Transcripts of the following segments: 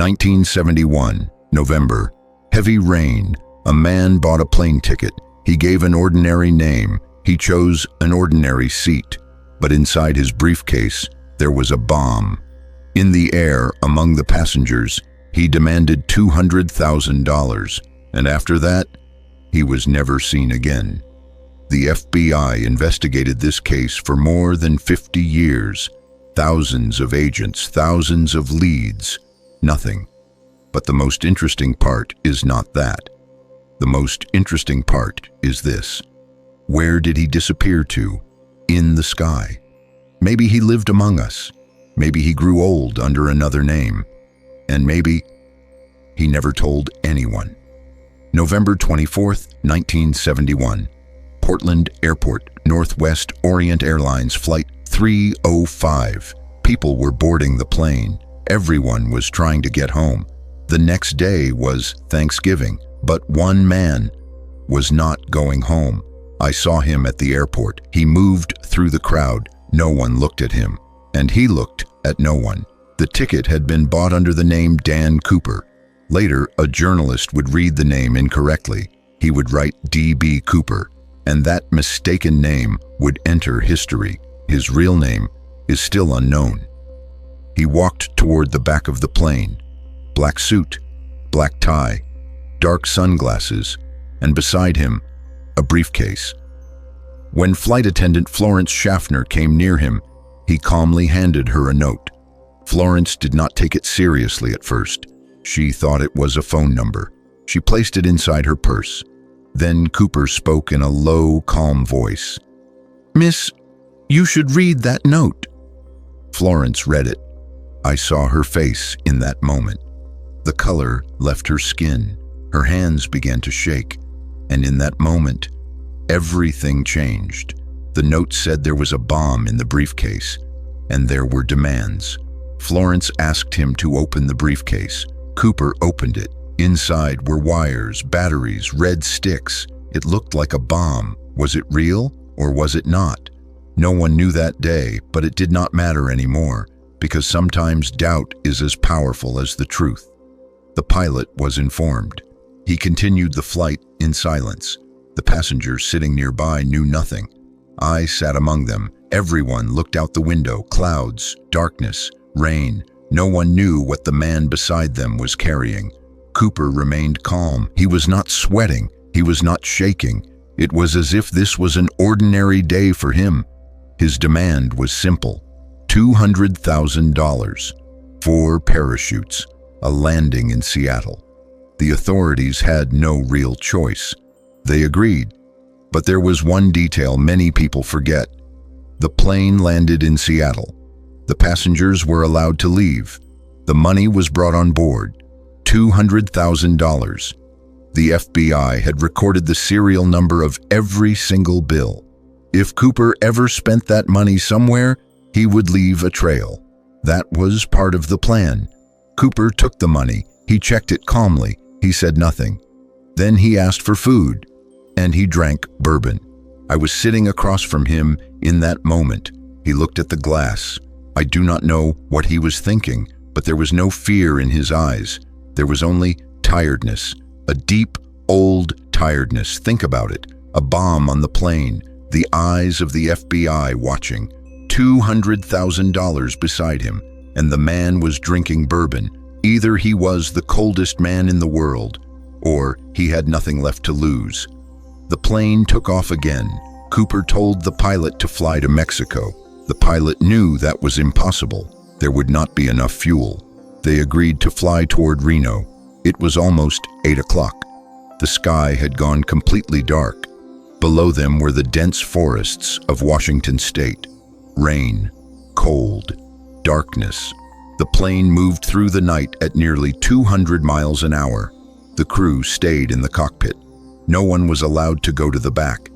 1971, November. Heavy rain. A man bought a plane ticket. He gave an ordinary name. He chose an ordinary seat. But inside his briefcase, there was a bomb. In the air, among the passengers, he demanded $200,000. And after that, he was never seen again. The FBI investigated this case for more than 50 years. Thousands of agents, thousands of leads. Nothing. But the most interesting part is not that. The most interesting part is this. Where did he disappear to? In the sky. Maybe he lived among us. Maybe he grew old under another name. And maybe he never told anyone. November 24th, 1971. Portland Airport, Northwest Orient Airlines Flight 305. People were boarding the plane. Everyone was trying to get home. The next day was Thanksgiving, but one man was not going home. I saw him at the airport. He moved through the crowd. No one looked at him, and he looked at no one. The ticket had been bought under the name Dan Cooper. Later, a journalist would read the name incorrectly. He would write D.B. Cooper, and that mistaken name would enter history. His real name is still unknown. He walked toward the back of the plane. Black suit, black tie, dark sunglasses, and beside him, a briefcase. When flight attendant Florence Schaffner came near him, he calmly handed her a note. Florence did not take it seriously at first. She thought it was a phone number. She placed it inside her purse. Then Cooper spoke in a low, calm voice. "Miss, you should read that note." Florence read it. I saw her face in that moment. The color left her skin. Her hands began to shake. And in that moment, everything changed. The note said there was a bomb in the briefcase, and there were demands. Florence asked him to open the briefcase. Cooper opened it. Inside were wires, batteries, red sticks. It looked like a bomb. Was it real or was it not? No one knew that day, but it did not matter anymore, because sometimes doubt is as powerful as the truth. The pilot was informed. He continued the flight in silence. The passengers sitting nearby knew nothing. I sat among them. Everyone looked out the window. Clouds, darkness, rain. No one knew what the man beside them was carrying. Cooper remained calm. He was not sweating. He was not shaking. It was as if this was an ordinary day for him. His demand was simple. $200,000. 4 parachutes. A landing in Seattle. The authorities had no real choice. They agreed. But there was one detail many people forget. The plane landed in Seattle. The passengers were allowed to leave. The money was brought on board. $200,000. The FBI had recorded the serial number of every single bill. If Cooper ever spent that money somewhere, he would leave a trail. That was part of the plan. Cooper took the money. He checked it calmly. He said nothing. Then he asked for food, and he drank bourbon. I was sitting across from him in that moment. He looked at the glass. I do not know what he was thinking, but there was no fear in his eyes. There was only tiredness, a deep, old tiredness. Think about it. A bomb on the plane, the eyes of the FBI watching, $200,000 beside him, and the man was drinking bourbon. Either he was the coldest man in the world, or he had nothing left to lose. The plane took off again. Cooper told the pilot to fly to Mexico. The pilot knew that was impossible. There would not be enough fuel. They agreed to fly toward Reno. It was almost 8 o'clock. The sky had gone completely dark. Below them were the dense forests of Washington state. Rain, cold, darkness. The plane moved through the night at nearly 200 miles an hour. The crew stayed in the cockpit. No one was allowed to go to the back.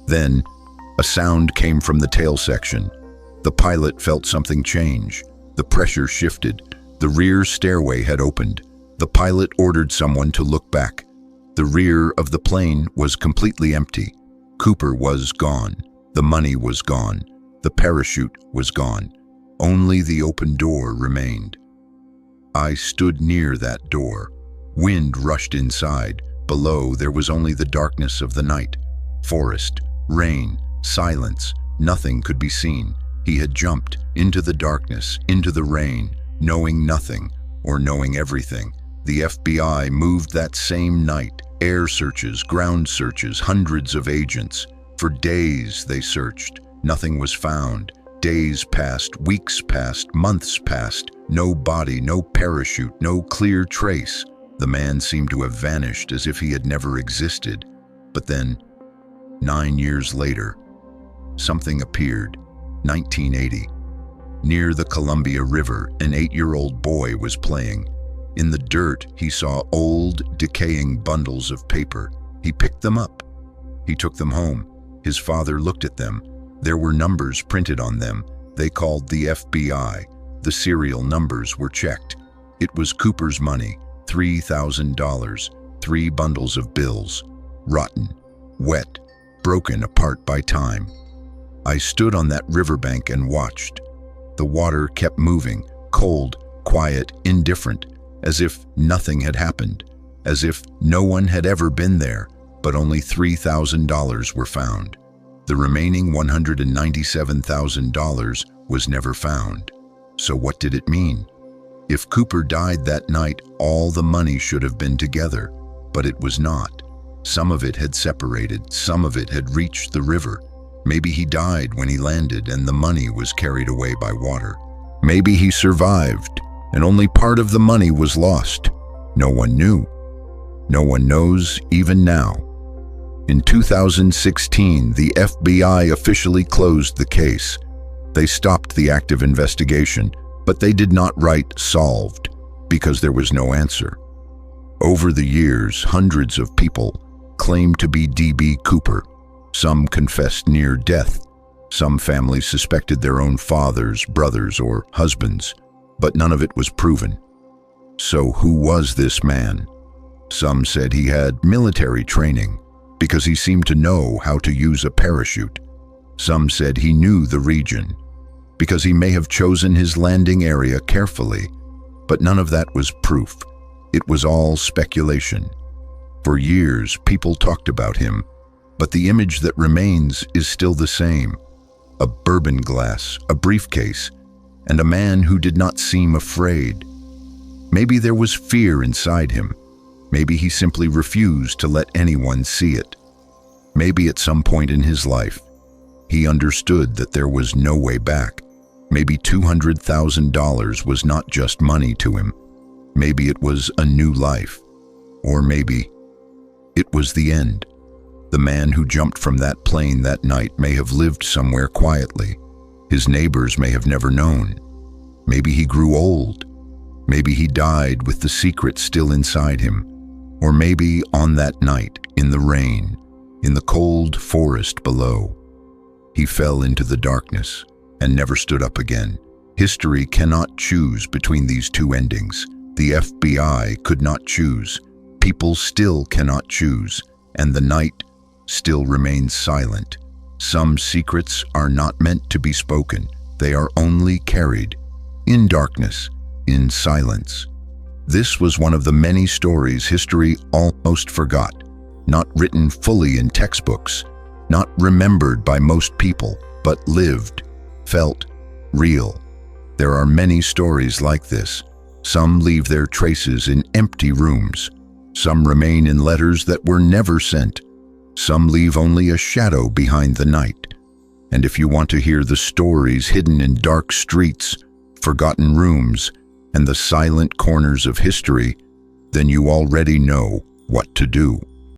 Then, a sound came from the tail section. The pilot felt something change. The pressure shifted. The rear stairway had opened. The pilot ordered someone to look back. The rear of the plane was completely empty. Cooper was gone. The money was gone. The parachute was gone. Only the open door remained. I stood near that door. Wind rushed inside. Below, there was only the darkness of the night. Forest, rain, silence. Nothing could be seen. He had jumped into the darkness, into the rain, knowing nothing or knowing everything. The FBI moved that same night. Air searches, ground searches, hundreds of agents. For days they searched. Nothing was found. Days passed, weeks passed, months passed. No body, no parachute, no clear trace. The man seemed to have vanished as if he had never existed. But then, 9 years later, something appeared. 1980. Near the Columbia River, an 8-year-old boy was playing. In the dirt, he saw old, decaying bundles of paper. He picked them up. He took them home. His father looked at them. There were numbers printed on them. They called the FBI. The serial numbers were checked. It was Cooper's money, $3,000, 3 bundles of bills, rotten, wet, broken apart by time. I stood on that riverbank and watched. The water kept moving, cold, quiet, indifferent, as if nothing had happened, as if no one had ever been there, but only $3,000 were found. The remaining $197,000 was never found. So what did it mean? If Cooper died that night, all the money should have been together, but it was not. Some of it had separated, some of it had reached the river. Maybe he died when he landed and the money was carried away by water. Maybe he survived and only part of the money was lost. No one knew. No one knows even now. In 2016, the FBI officially closed the case. They stopped the active investigation, but they did not write "solved" because there was no answer. Over the years, hundreds of people claimed to be D.B. Cooper. Some confessed near death. Some families suspected their own fathers, brothers, or husbands, but none of it was proven. So who was this man? Some said he had military training because he seemed to know how to use a parachute. Some said he knew the region because he may have chosen his landing area carefully, but none of that was proof. It was all speculation. For years, people talked about him, but the image that remains is still the same. A bourbon glass, a briefcase, and a man who did not seem afraid. Maybe there was fear inside him. Maybe he simply refused to let anyone see it. Maybe at some point in his life, he understood that there was no way back. Maybe $200,000 was not just money to him. Maybe it was a new life. Or maybe it was the end. The man who jumped from that plane that night may have lived somewhere quietly. His neighbors may have never known. Maybe he grew old. Maybe he died with the secret still inside him. Or maybe on that night, in the rain, in the cold forest below, he fell into the darkness and never stood up again. History cannot choose between these two endings. The FBI could not choose. People still cannot choose. And the night still remains silent. Some secrets are not meant to be spoken. They are only carried in darkness, in silence. This was one of the many stories history almost forgot, not written fully in textbooks, not remembered by most people, but lived, felt, real. There are many stories like this. Some leave their traces in empty rooms. Some remain in letters that were never sent. Some leave only a shadow behind the night. And if you want to hear the stories hidden in dark streets, forgotten rooms, and the silent corners of history, then you already know what to do.